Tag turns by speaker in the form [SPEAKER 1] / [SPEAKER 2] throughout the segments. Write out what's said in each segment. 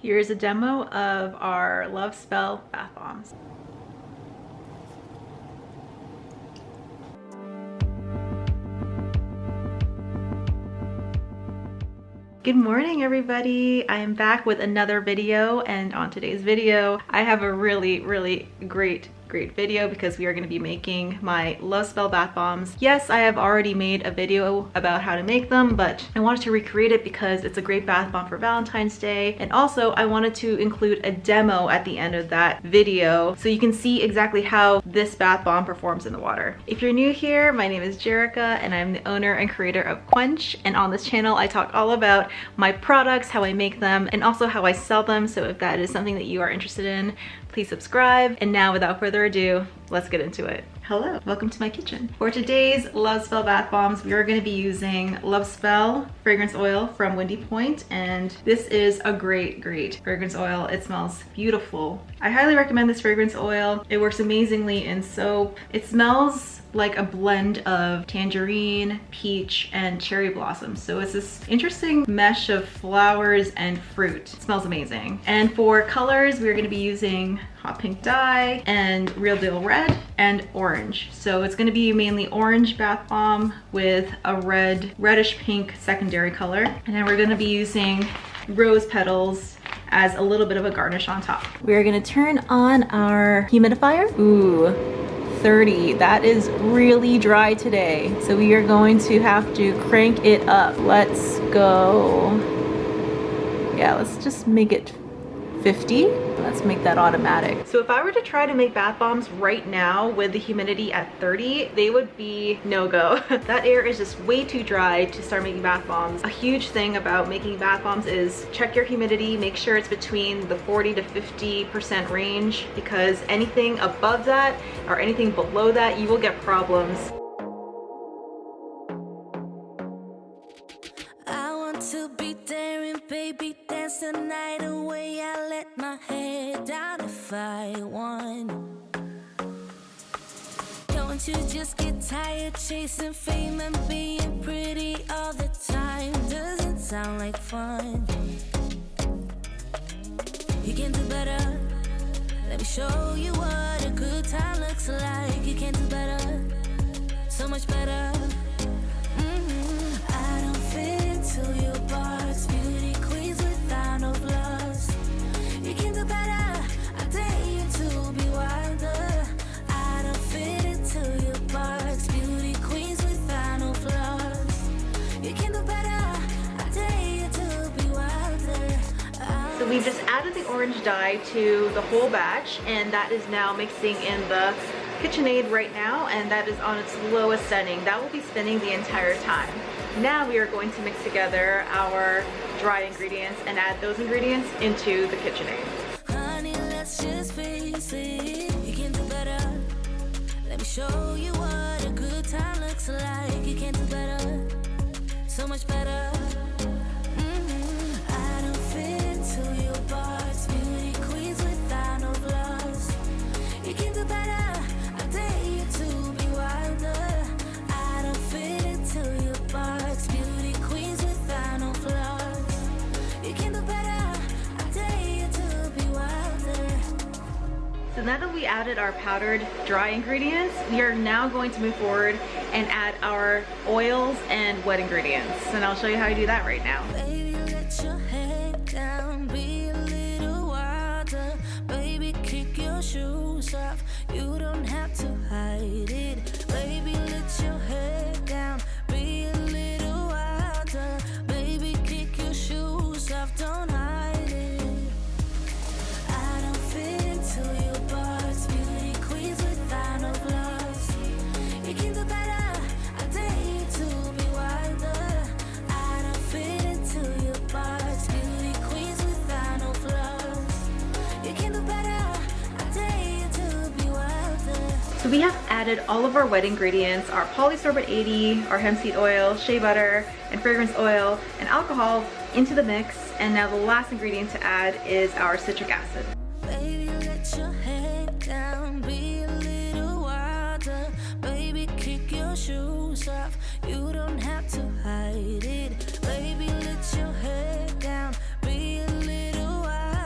[SPEAKER 1] Here's a demo of our Love Spell bath bombs. Good morning, everybody. I am back with another video, and on today's video I have a really great video because we are going to be making my Love Spell bath bombs. Yes, I have already made a video about how to make them, but I wanted to recreate it because it's a great bath bomb for Valentine's Day, and also I wanted to include a demo at the end of that video so you can see exactly how this bath bomb performs in the water. If you're new here, my name is Jerika and I'm the owner and creator of Quench, and on this channel I talk all about my products, how I make them, and also how I sell them. So if that is something that you are interested in, please subscribe. And now, without further ado, let's get into it. Hello, welcome to my kitchen. For today's Love Spell bath bombs, we are going to be using Love Spell fragrance oil from Windy Point, and this is a great fragrance oil. It smells beautiful. I highly recommend this fragrance oil. It works amazingly in soap. It smells like a blend of tangerine, peach, and cherry blossom. So it's this interesting mesh of flowers and fruit. It smells amazing. And for colors, we're gonna be using hot pink dye and real deal red and orange. So it's gonna be mainly orange bath bomb with a reddish pink secondary color. And then we're gonna be using rose petals as a little bit of a garnish on top. We're gonna turn on our humidifier. Ooh. 30. That is really dry today. So we are going to have to crank it up. Let's go. Yeah, let's just make it 50. Let's make that automatic. So if I were to try to make bath bombs right now with the humidity at 30, they would be no-go. That air is just way too dry to start making bath bombs. A huge thing about making bath bombs is check your humidity, make sure it's between the 40 to 50% range, because anything above that or anything below that, you will get problems.
[SPEAKER 2] I want to be there and baby dance the night away. I let my head down if I won. Don't you just get tired chasing fame and being pretty all the time? Doesn't sound like fun. You can do better. Let me show you what a good time looks like. You can do better, so much better. I don't fit into your box. Beauty queens without no flaws. You can do better. I dare you to be wilder. I don't fit into your box. Beauty queens without no flaws. You can do better. I dare you to be wilder.
[SPEAKER 1] So we just added the orange dye to the whole batch, and that is now mixing in the KitchenAid right now, and that is on its lowest setting. That will be spinning the entire time. Now we are going to mix together our dry ingredients and add those ingredients into the KitchenAid.
[SPEAKER 2] Honey, let's just face it. You can do better. Let me show you what a good time looks like. You can do better, so much better. I don't fit into your box. Beauty queens without no flaws. You can do better. I dare you to be wilder. I don't fit into your box. Beauty queens without no flaws. You can do better. I dare you to be wilder.
[SPEAKER 1] So now that we added our powdered dry ingredients, we are now going to move forward and add our oils and wet ingredients. And I'll show you how to do that right now.
[SPEAKER 2] Baby, let your head down, be a little wilder. Baby, kick your shoes off. You don't have to hide it. Baby, let your head down, be a little wilder. Baby, kick your shoes off, don't hide it. I don't fit into your box. Beauty queens without no flaws. You can do better. I dare you to be wilder. I don't fit into your box. Beauty queens without no flaws. You can do better. I dare you to be wilder.
[SPEAKER 1] So we have added all of our wet ingredients, our polysorbate 80, our hemp seed oil, shea butter, and fragrance oil, and alcohol into the mix. And now the last ingredient to add is our citric acid.
[SPEAKER 2] Baby, let your head down, be a little wilder. Baby, kick your shoes off. You don't have to hide it. Baby, let your head down, be a little wilder.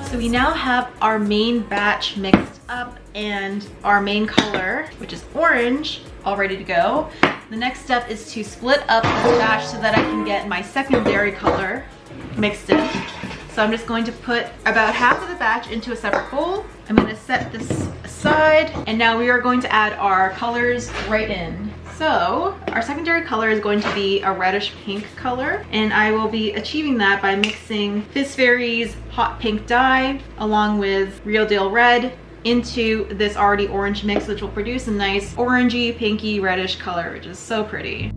[SPEAKER 1] So we now have our main batch mixed up and our main color, which is orange, all ready to go. The next step is to split up this batch so that I can get my secondary color mixed in. So I'm just going to put about half of the batch into a separate bowl. I'm going to set this aside, and now we are going to add our colors right in. So our secondary color is going to be a reddish pink color, and I will be achieving that by mixing Fizz Fairy's hot pink dye along with Real Deal Red into this already orange mix, which will produce a nice orangey, pinky, reddish color, which is so pretty.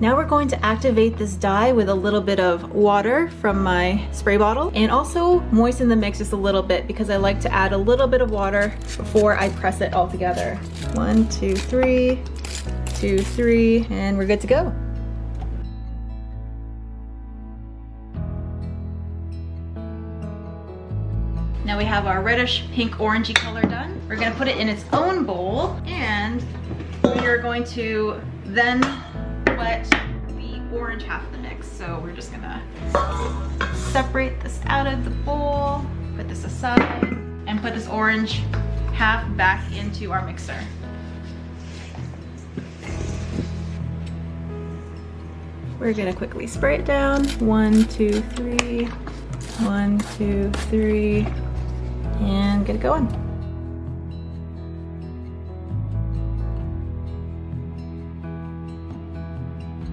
[SPEAKER 1] Now we're going to activate this dye with a little bit of water from my spray bottle, and also moisten the mix just a little bit because I like to add a little bit of water before I press it all together. 1, 2, 3, 2, 3, and we're good to go. Now we have our reddish pink orangey color done. We're gonna put it in its own bowl, and we are going to then wet the orange half of the mix. So we're just gonna separate this out of the bowl, put this aside, and put this orange half back into our mixer. We're gonna quickly spray it down. 1, 2, 3, 1, 2, 3, and get it going.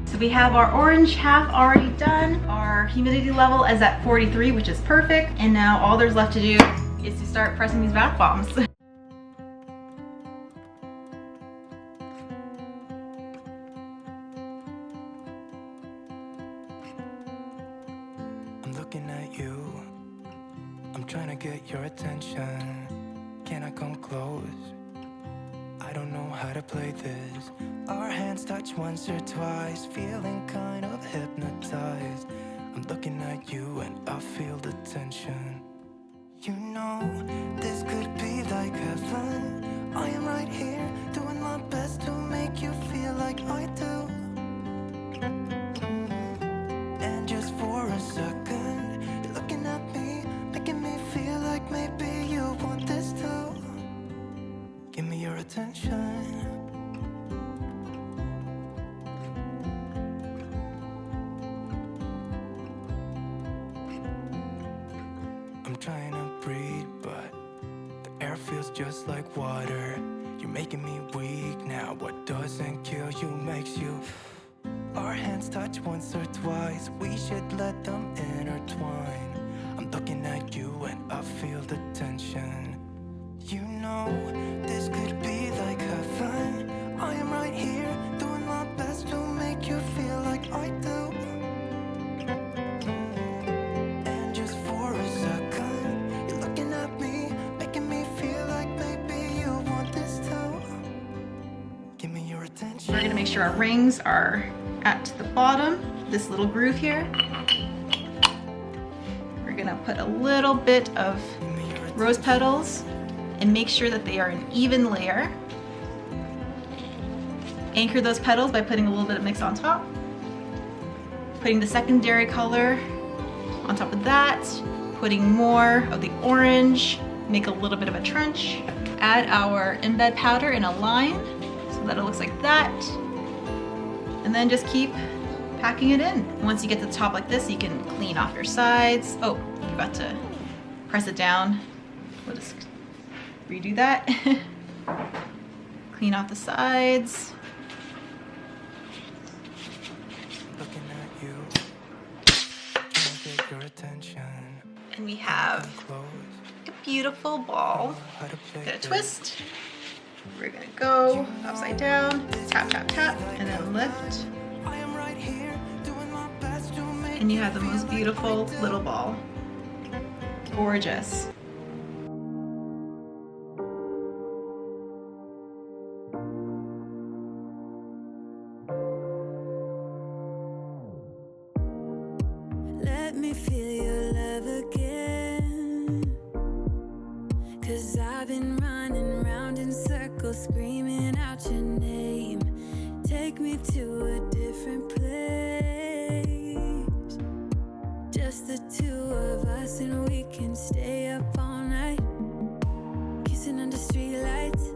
[SPEAKER 1] So we have our orange half already done. Our humidity level is at 43, which is perfect. And now all there's left to do is to start pressing these bath bombs.
[SPEAKER 3] I'm looking at you. I'm trying to get your attention. Can I come close? I don't know how to play this. Our hands touch once or twice, feeling kind of hypnotized. I'm looking at you and I feel the tension. You know, this could be like heaven. I am right here, doing my best to make you feel like I do. And just for a second, you're looking at me, making me feel like maybe you want this too. Give me your attention. I'm trying to breathe, but the air feels just like water. You're making me weak now. What doesn't kill you makes you. Our hands touch once or twice. We should let them intertwine. I'm looking at you and I feel the tension. You know, this could be like heaven. I am right here, doing my best to make you feel like I do. And just for a second, you're looking at me, making me feel like maybe you want this too. Give me your attention.
[SPEAKER 1] We're gonna make sure our rings are at the bottom, this little groove here. We're gonna put a little bit of rose petals and make sure that they are an even layer. Anchor those petals by putting a little bit of mix on top. Putting the secondary color on top of that. Putting more of the orange, make a little bit of a trench. Add our embed powder in a line so that it looks like that. And then just keep packing it in. Once you get to the top like this, you can clean off your sides. Oh, you forgot to press it down. We'll just redo that. Clean off the sides.
[SPEAKER 3] Looking at you, trying to get your attention.
[SPEAKER 1] And we have a beautiful ball. Gonna twist. We're gonna go upside down, tap, tap, tap, and then lift. And you have the most beautiful little ball. Gorgeous.
[SPEAKER 2] Let me feel go screaming out your name. Take me to a different place. Just the two of us, and we can stay up all night, kissing under streetlights,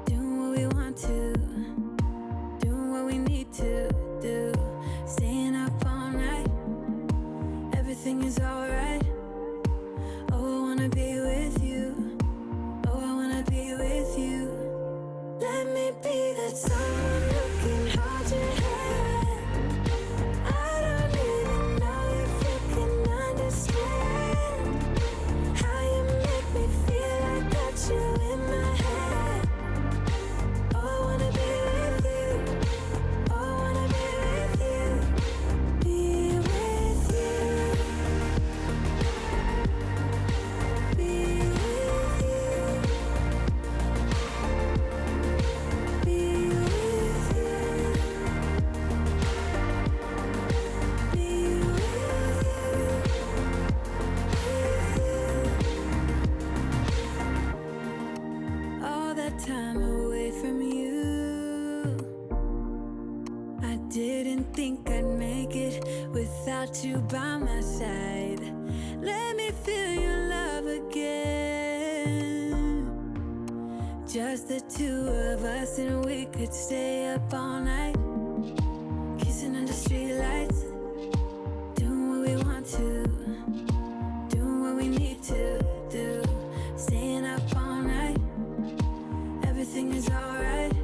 [SPEAKER 2] doing what we want to, doing what we need to do, staying up all night. Everything is alright. Oh, I wanna be with you. Oh, I wanna be with you. Let me be that someone who can hold your hand. I don't even know if you can understand how you make me feel. I got you in my head. Oh, I wanna be with you. Oh, I wanna be with you. Be with you. Be with you. Be with you. Be with you. All that time away from you, I didn't think I'd make it without you by my side. Let me feel your love again. Just the two of us, and we could stay up all night, kissing under streetlights, doing what we want to, doing what we need to do, staying up all night. Everything is alright.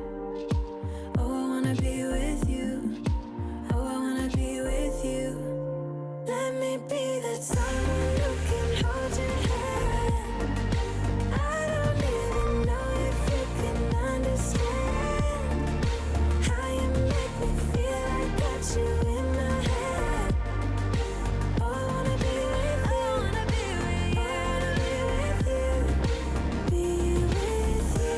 [SPEAKER 2] Oh, I wanna be with you. Oh, I wanna be with you. Let me be that someone who can hold your hand. I don't even know if you can understand how you make me feel. I got you in my head. Oh, I wanna be with you. I wanna be with you. I wanna be with you. Be with you.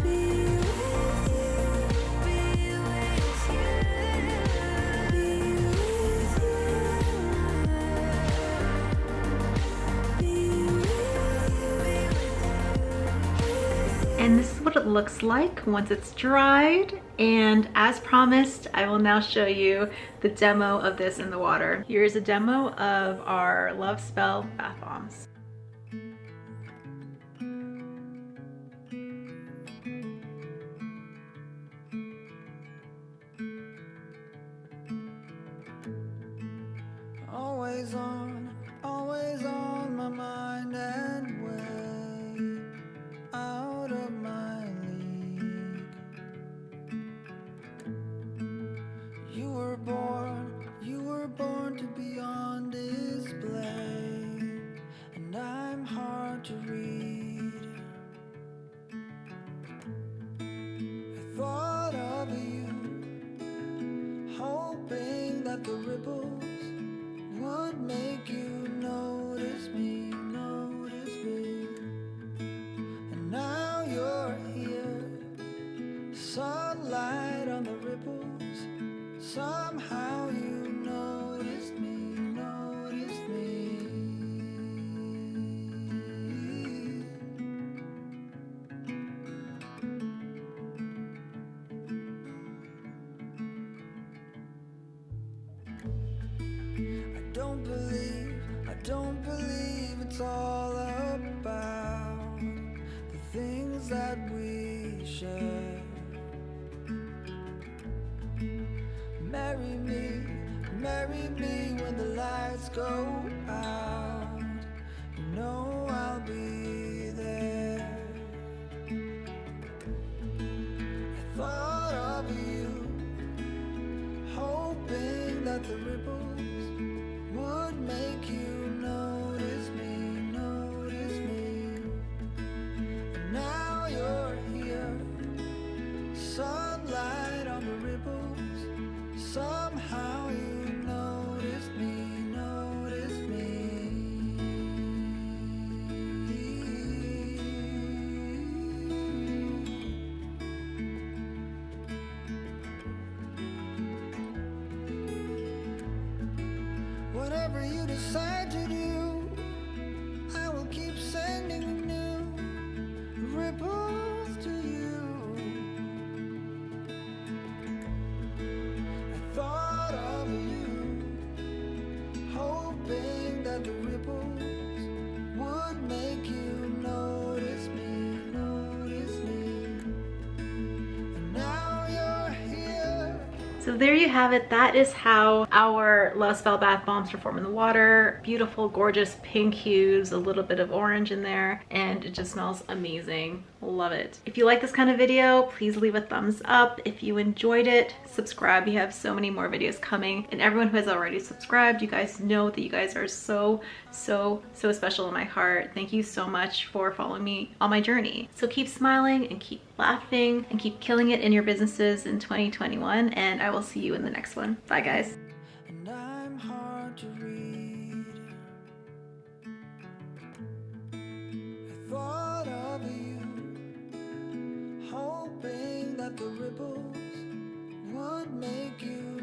[SPEAKER 2] Be with you. Be with you. Be with you. Be with you.
[SPEAKER 1] And this is what it looks like once it's dried. And as promised, I will now show you the demo of this in the water. Here's a demo of our Love Spell bath bombs.
[SPEAKER 3] Always on my mind and way out of my league. You were born to be on display, and I'm hard to read. I thought of you, hoping that the ripples would make you notice me. And now you're here, sunlight on the ripples. Somehow you noticed me. I don't believe it's all about the things that we share. Marry me when the lights go out. You know I'll be there. I thought of you, hoping that the ripples would make you notice me. And now you're here, sunlight on the ripples. Somehow you noticed me. Whatever you decide to do, I will keep sending
[SPEAKER 1] So there you have it. That is how our Love Spell bath bombs perform in the water. Beautiful, gorgeous pink hues, a little bit of orange in there, and it just smells amazing. Love it. If you like this kind of video, please leave a thumbs up. If you enjoyed it, subscribe. We have so many more videos coming, and everyone who has already subscribed, you guys know that you guys are so special in my heart. Thank you so much for following me on my journey. So keep smiling and keep laughing and keep killing it in your businesses in 2021, and I will see you in the next one. Bye guys.
[SPEAKER 3] And I'm hard to read. I thought of you, hoping that the ripples would make you